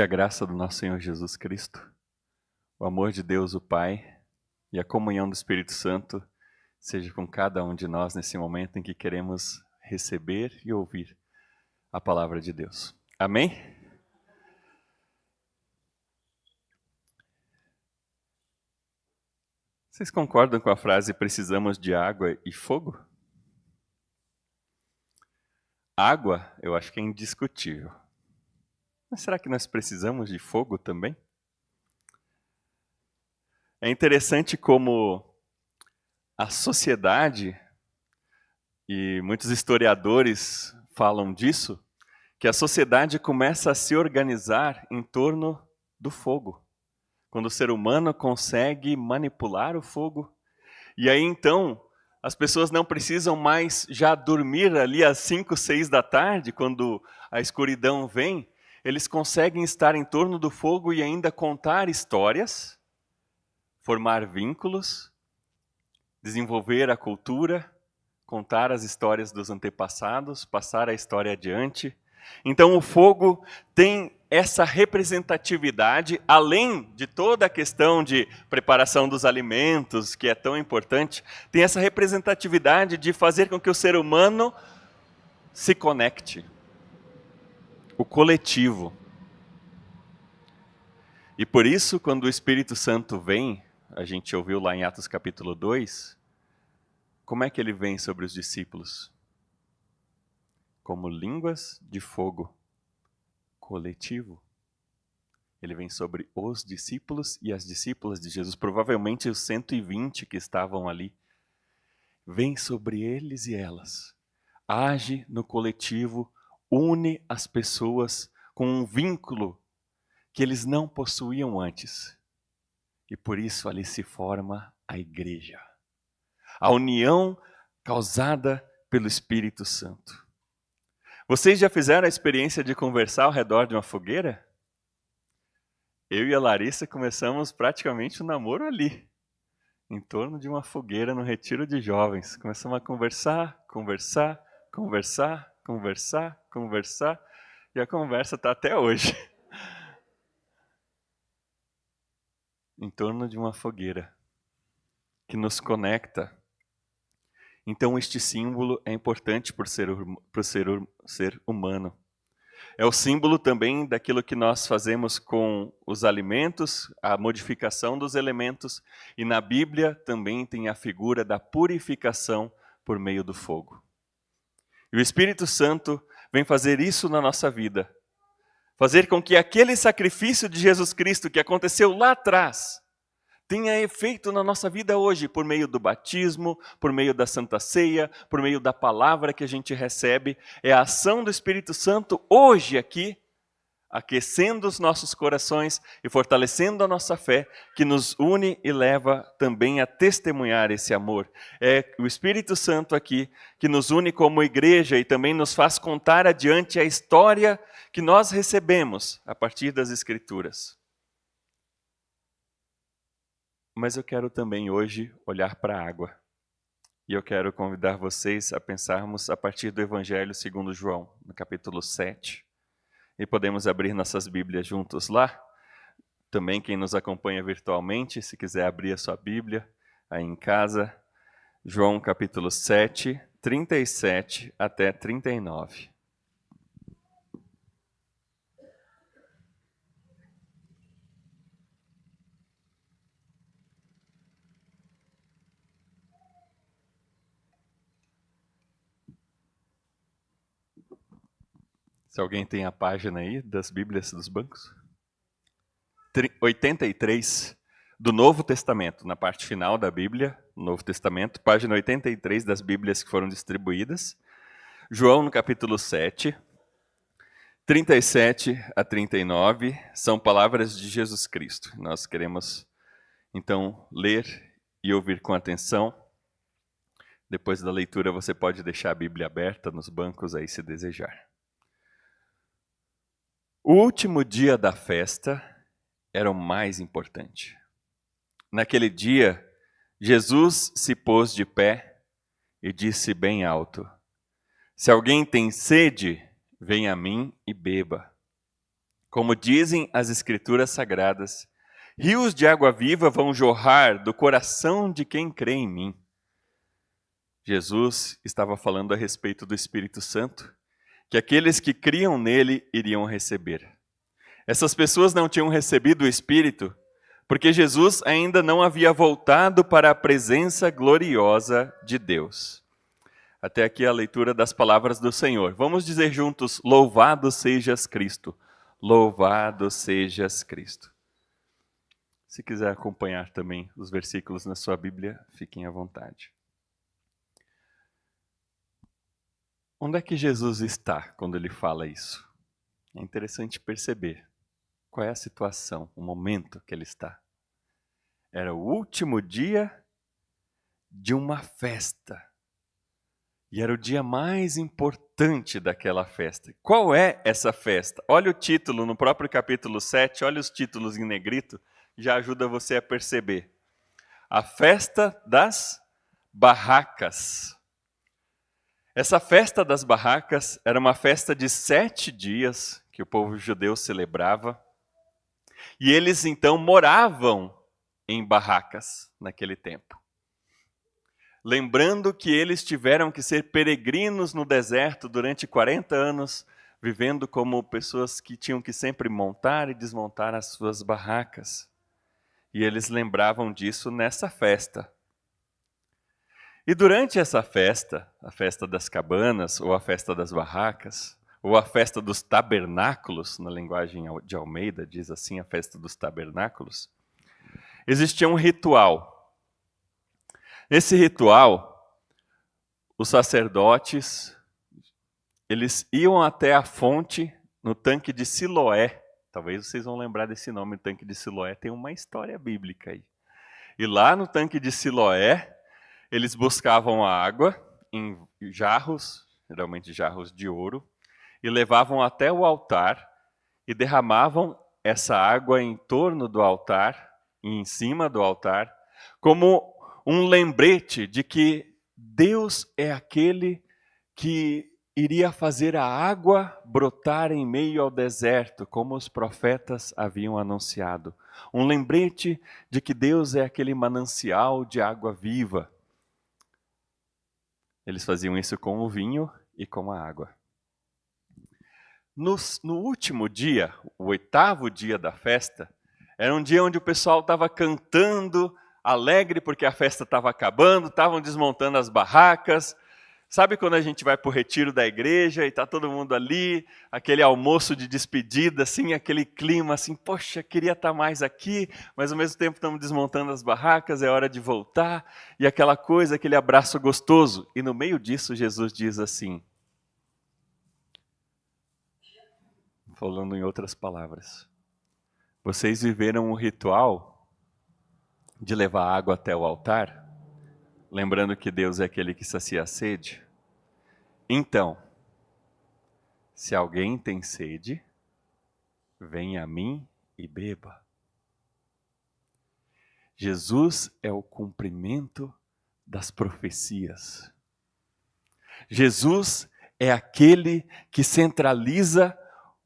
Que a graça do nosso Senhor Jesus Cristo, o amor de Deus, o Pai, e a comunhão do Espírito Santo seja com cada um de nós nesse momento em que queremos receber e ouvir a palavra de Deus. Amém? Vocês concordam com a frase "precisamos de água e fogo"? Água, eu acho que é indiscutível. Mas será que nós precisamos de fogo também? É interessante como a sociedade, e muitos historiadores falam disso, que a sociedade começa a se organizar em torno do fogo. Quando o ser humano consegue manipular o fogo, e aí então as pessoas não precisam mais já dormir ali às 5, 6 da tarde, quando a escuridão vem, eles conseguem estar em torno do fogo e ainda contar histórias, formar vínculos, desenvolver a cultura, contar as histórias dos antepassados, passar a história adiante. Então o fogo tem essa representatividade, além de toda a questão de preparação dos alimentos, que é tão importante, tem essa representatividade de fazer com que o ser humano se conecte. O coletivo. E por isso, quando o Espírito Santo vem, a gente ouviu lá em Atos capítulo 2, como é que ele vem sobre os discípulos? Como línguas de fogo, coletivo. Ele vem sobre os discípulos e as discípulas de Jesus, provavelmente os 120 que estavam ali. Vem sobre eles e elas. Age no coletivo, une as pessoas com um vínculo que eles não possuíam antes. E por isso ali se forma a igreja. A união causada pelo Espírito Santo. Vocês já fizeram a experiência de conversar ao redor de uma fogueira? Eu e a Larissa começamos praticamente o namoro ali, em torno de uma fogueira no retiro de jovens. Começamos a conversar, e a conversa está até hoje. Em torno de uma fogueira, que nos conecta. Então este símbolo é importante por ser humano. É o símbolo também daquilo que nós fazemos com os alimentos, a modificação dos elementos, e na Bíblia também tem a figura da purificação por meio do fogo. E o Espírito Santo vem fazer isso na nossa vida. Fazer com que aquele sacrifício de Jesus Cristo que aconteceu lá atrás, tenha efeito na nossa vida hoje, por meio do batismo, por meio da Santa Ceia, por meio da palavra que a gente recebe. É a ação do Espírito Santo hoje aqui, aquecendo os nossos corações e fortalecendo a nossa fé, que nos une e leva também a testemunhar esse amor. É o Espírito Santo aqui que nos une como igreja e também nos faz contar adiante a história que nós recebemos a partir das Escrituras. Mas eu quero também hoje olhar para a água. E eu quero convidar vocês a pensarmos a partir do Evangelho segundo João, no capítulo 7. E podemos abrir nossas Bíblias juntos lá. Também quem nos acompanha virtualmente, se quiser abrir a sua Bíblia aí em casa. João capítulo 7, 37 até 39. Se alguém tem a página aí das Bíblias dos bancos. 83 do Novo Testamento, na parte final da Bíblia, Novo Testamento, página 83 das Bíblias que foram distribuídas. João no capítulo 7, 37 a 39, são palavras de Jesus Cristo. Nós queremos, então, ler e ouvir com atenção. Depois da leitura, você pode deixar a Bíblia aberta nos bancos aí, se desejar. O último dia da festa era o mais importante. Naquele dia, Jesus se pôs de pé e disse bem alto: "Se alguém tem sede, venha a mim e beba. Como dizem as Escrituras Sagradas, rios de água viva vão jorrar do coração de quem crê em mim. Jesus estava falando a respeito do Espírito Santo, que aqueles que criam nele iriam receber. Essas pessoas não tinham recebido o Espírito porque Jesus ainda não havia voltado para a presença gloriosa de Deus. Até aqui a leitura das palavras do Senhor. Vamos dizer juntos: louvado sejas Cristo. Louvado sejas Cristo. Se quiser acompanhar também os versículos na sua Bíblia, fiquem à vontade. Onde é que Jesus está quando ele fala isso? É interessante perceber qual é a situação, o momento que ele está. Era o último dia de uma festa. E era o dia mais importante daquela festa. Qual é essa festa? Olha o título no próprio capítulo 7, olha os títulos em negrito, já ajuda você a perceber. A festa das barracas. Essa festa das barracas era uma festa de 7 dias que o povo judeu celebrava. E eles então moravam em barracas naquele tempo. Lembrando que eles tiveram que ser peregrinos no deserto durante 40 anos, vivendo como pessoas que tinham que sempre montar e desmontar as suas barracas. E eles lembravam disso nessa festa. E durante essa festa, a festa das cabanas, ou a festa das barracas, ou a festa dos tabernáculos, na linguagem de Almeida, diz assim, a festa dos tabernáculos, existia um ritual. Nesse ritual, os sacerdotes, eles iam até a fonte no tanque de Siloé. Talvez vocês vão lembrar desse nome, o tanque de Siloé tem uma história bíblica aí. E lá no tanque de Siloé, eles buscavam a água em jarros, geralmente jarros de ouro, e levavam até o altar e derramavam essa água em torno do altar e em cima do altar, como um lembrete de que Deus é aquele que iria fazer a água brotar em meio ao deserto, como os profetas haviam anunciado. Um lembrete de que Deus é aquele manancial de água viva. Eles faziam isso com o vinho e com a água. No último dia, o 8º dia da festa, era um dia onde o pessoal estava cantando, alegre porque a festa estava acabando, estavam desmontando as barracas. Sabe quando a gente vai para o retiro da igreja e está todo mundo ali, aquele almoço de despedida, assim, aquele clima assim, poxa, queria estar mais aqui, mas ao mesmo tempo estamos desmontando as barracas, é hora de voltar, e aquela coisa, aquele abraço gostoso. E no meio disso Jesus diz assim, falando em outras palavras, vocês viveram o ritual de levar água até o altar? Lembrando que Deus é aquele que sacia a sede. Então, se alguém tem sede, venha a mim e beba. Jesus é o cumprimento das profecias. Jesus é aquele que centraliza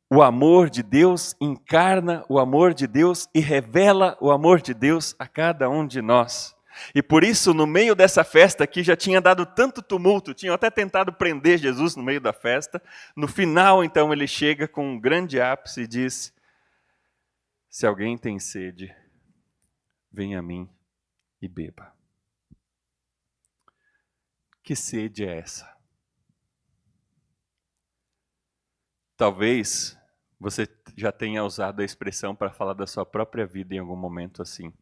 o amor de Deus, encarna o amor de Deus e revela o amor de Deus a cada um de nós. E por isso, no meio dessa festa que já tinha dado tanto tumulto, tinham até tentado prender Jesus no meio da festa, no final, então, ele chega com um grande ápice e diz, se alguém tem sede, venha a mim e beba. Que sede é essa? Talvez você já tenha usado a expressão para falar da sua própria vida em algum momento assim.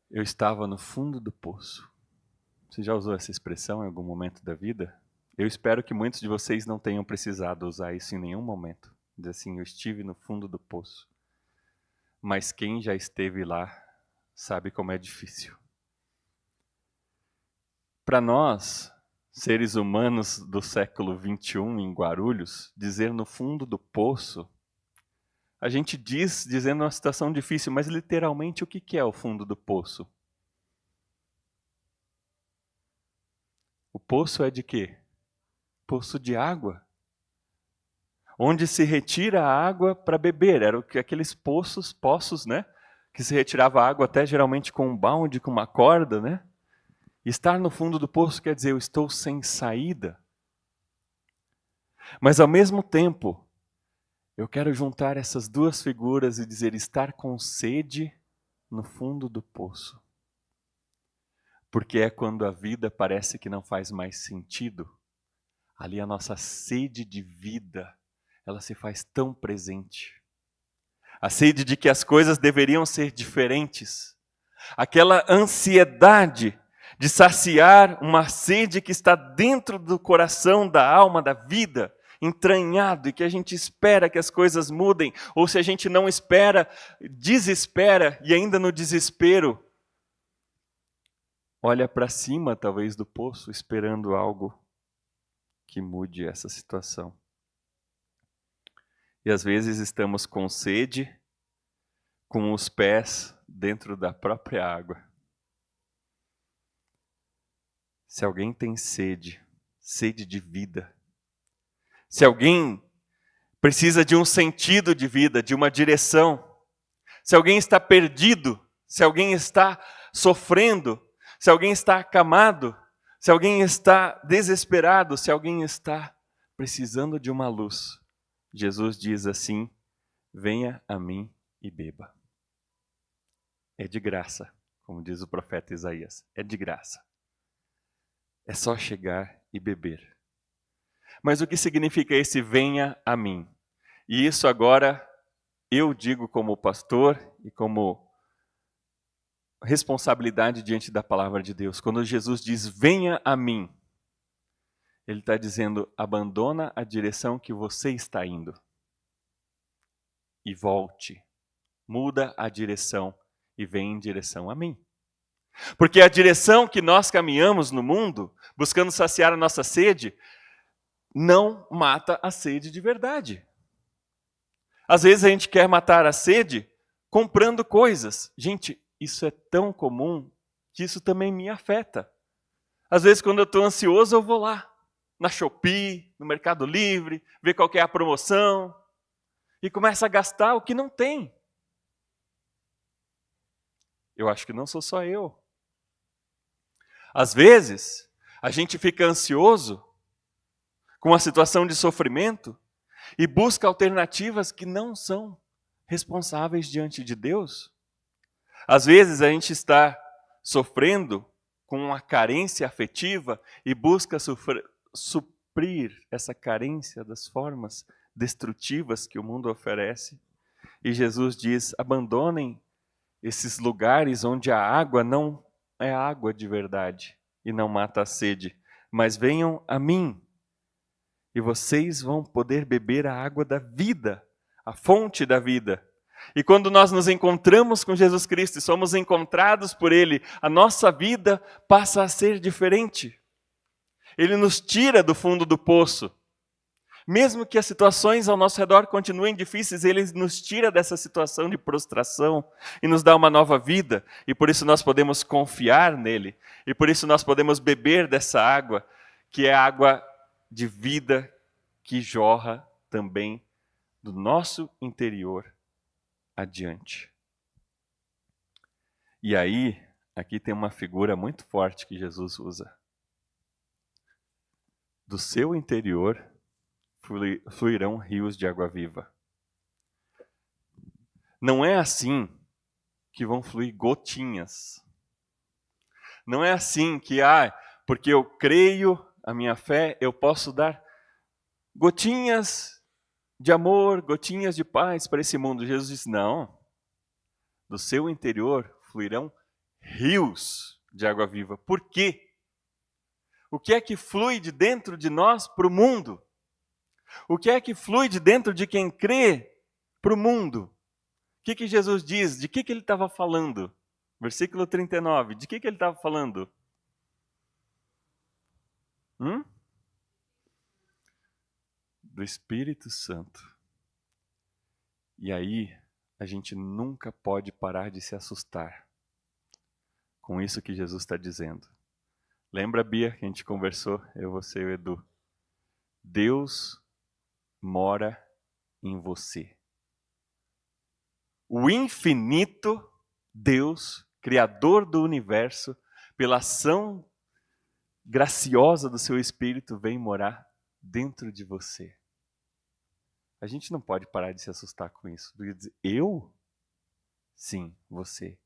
Eu estava no fundo do poço. Você já usou essa expressão em algum momento da vida? Eu espero que muitos de vocês não tenham precisado usar isso em nenhum momento. Dizer assim, eu estive no fundo do poço. Mas quem já esteve lá sabe como é difícil. Para nós, seres humanos do século XXI em Guarulhos, dizer no fundo do poço, a gente diz dizendo uma situação difícil, mas literalmente o que é o fundo do poço? O poço é de quê? Poço de água. onde se retira a água para beber. Eram aqueles poços, né? Que se retirava a água até geralmente com um balde, com uma corda, né? E estar no fundo do poço quer dizer, eu estou sem saída. Mas ao mesmo tempo, eu quero juntar essas duas figuras e dizer, estar com sede no fundo do poço. Porque é quando a vida parece que não faz mais sentido. Ali a nossa sede de vida, ela se faz tão presente. A sede de que as coisas deveriam ser diferentes. Aquela ansiedade de saciar uma sede que está dentro do coração, da alma, da vida, entranhado, e que a gente espera que as coisas mudem, ou se a gente não espera, desespera, e ainda no desespero, olha para cima, talvez, do poço, esperando algo que mude essa situação. E às vezes estamos com sede, com os pés dentro da própria água. Se alguém tem sede, sede de vida, se alguém precisa de um sentido de vida, de uma direção, se alguém está perdido, se alguém está sofrendo, se alguém está acamado, se alguém está desesperado, se alguém está precisando de uma luz, Jesus diz assim, venha a mim e beba. É de graça, como diz o profeta Isaías, é de graça. É só chegar e beber. Mas o que significa esse venha a mim? E isso agora eu digo como pastor e como responsabilidade diante da palavra de Deus. Quando Jesus diz venha a mim, ele está dizendo abandona a direção que você está indo e volte. Muda a direção e vem em direção a mim. Porque a direção que nós caminhamos no mundo, buscando saciar a nossa sede, não mata a sede de verdade. Às vezes a gente quer matar a sede comprando coisas. Gente, isso é tão comum que isso também me afeta. Às vezes quando eu estou ansioso eu vou lá, na Shopee, no Mercado Livre, ver qual que é a promoção e começo a gastar o que não tem. Eu acho que não sou só eu. Às vezes, a gente fica ansioso com uma situação de sofrimento e busca alternativas que não são responsáveis diante de Deus. Às vezes, a gente está sofrendo com uma carência afetiva e busca suprir essa carência das formas destrutivas que o mundo oferece. E Jesus diz, abandonem esses lugares onde a água não é água de verdade e não mata a sede, mas venham a mim e vocês vão poder beber a água da vida, a fonte da vida. E quando nós nos encontramos com Jesus Cristo e somos encontrados por Ele, a nossa vida passa a ser diferente. Ele nos tira do fundo do poço. Mesmo que as situações ao nosso redor continuem difíceis, Ele nos tira dessa situação de prostração e nos dá uma nova vida. E por isso nós podemos confiar nele. E por isso nós podemos beber dessa água, que é água de vida que jorra também do nosso interior adiante. E aí, aqui tem uma figura muito forte que Jesus usa. Do seu interior fluirão rios de água viva. Não é assim que vão fluir gotinhas. Não é assim que, porque eu creio, a minha fé, eu posso dar gotinhas de amor, gotinhas de paz para esse mundo. Jesus disse, não. Do seu interior fluirão rios de água viva. Por quê? O que é que flui de dentro de nós para o mundo? O que é que flui de dentro de quem crê para o mundo? O que Jesus diz? De que ele estava falando? Versículo 39. De que ele estava falando? Do Espírito Santo. E aí, a gente nunca pode parar de se assustar com isso que Jesus está dizendo. Lembra, Bia, que a gente conversou, eu, você e o Edu? Deus mora em você. O infinito Deus, Criador do universo, pela ação graciosa do seu Espírito, vem morar dentro de você. A gente não pode parar de se assustar com isso. Eu? Sim, você.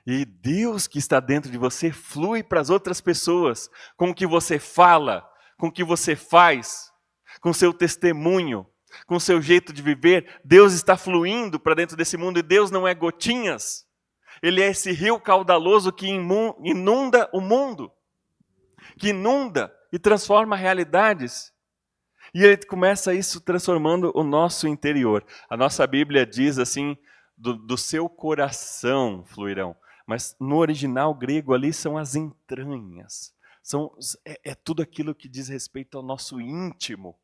E Deus que está dentro de você flui para as outras pessoas, com o que você fala, com o que você faz, com o seu testemunho, com o seu jeito de viver. Deus está fluindo para dentro desse mundo e Deus não é gotinhas. Ele é esse rio caudaloso que inunda o mundo, que inunda e transforma realidades. E ele começa isso transformando o nosso interior. A nossa Bíblia diz assim, do seu coração fluirão. Mas no original grego ali são as entranhas. É tudo aquilo que diz respeito ao nosso íntimo.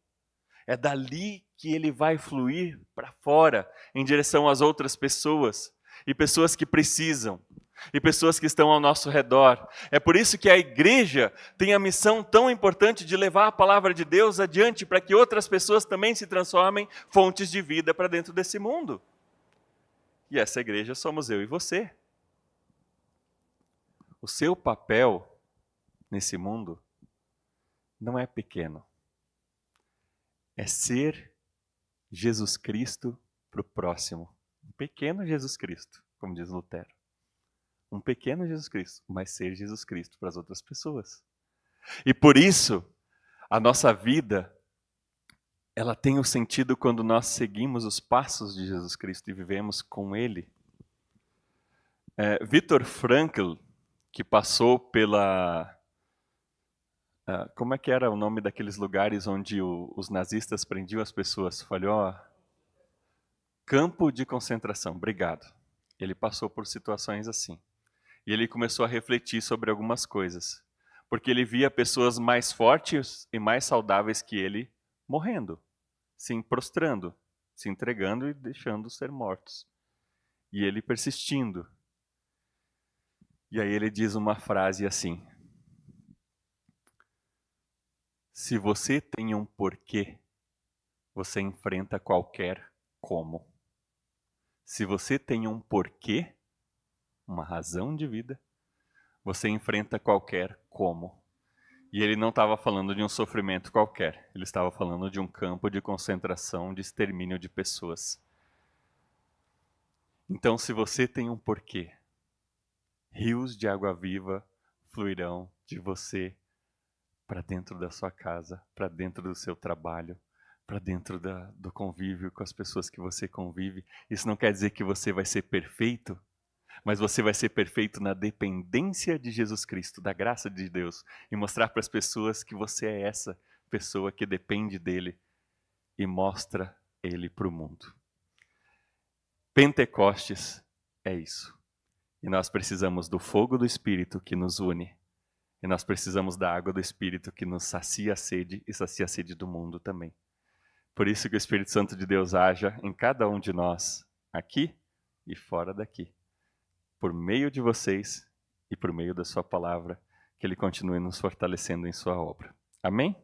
É dali que ele vai fluir para fora, em direção às outras pessoas. E pessoas que precisam. E pessoas que estão ao nosso redor. É por isso que a igreja tem a missão tão importante de levar a palavra de Deus adiante para que outras pessoas também se transformem fontes de vida para dentro desse mundo. E essa igreja somos eu e você. O seu papel nesse mundo não é pequeno. É ser Jesus Cristo para o próximo. Um pequeno Jesus Cristo, como diz Lutero. Um pequeno Jesus Cristo, mas ser Jesus Cristo para as outras pessoas. E por isso, a nossa vida, ela tem o sentido quando nós seguimos os passos de Jesus Cristo e vivemos com Ele. Viktor Frankl, que passou pela... como é que era o nome daqueles lugares onde os nazistas prendiam as pessoas? Falhou? Campo de concentração, obrigado. Ele passou por situações assim. E ele começou a refletir sobre algumas coisas. Porque ele via pessoas mais fortes e mais saudáveis que ele morrendo, se prostrando, se entregando e deixando ser mortos. E ele persistindo. E aí ele diz uma frase assim: se você tem um porquê, você enfrenta qualquer como. Se você tem um porquê, uma razão de vida, você enfrenta qualquer como. E ele não estava falando de um sofrimento qualquer, ele estava falando de um campo de concentração, de extermínio de pessoas. Então, se você tem um porquê, rios de água viva fluirão de você para dentro da sua casa, para dentro do seu trabalho, para dentro do convívio com as pessoas que você convive. Isso não quer dizer que você vai ser perfeito, mas você vai ser perfeito na dependência de Jesus Cristo, da graça de Deus, e mostrar para as pessoas que você é essa pessoa que depende dele e mostra ele para o mundo. Pentecostes é isso. E nós precisamos do fogo do Espírito que nos une. E nós precisamos da água do Espírito que nos sacia a sede e sacia a sede do mundo também. Por isso que o Espírito Santo de Deus haja em cada um de nós, aqui e fora daqui. Por meio de vocês e por meio da sua palavra, que ele continue nos fortalecendo em sua obra. Amém?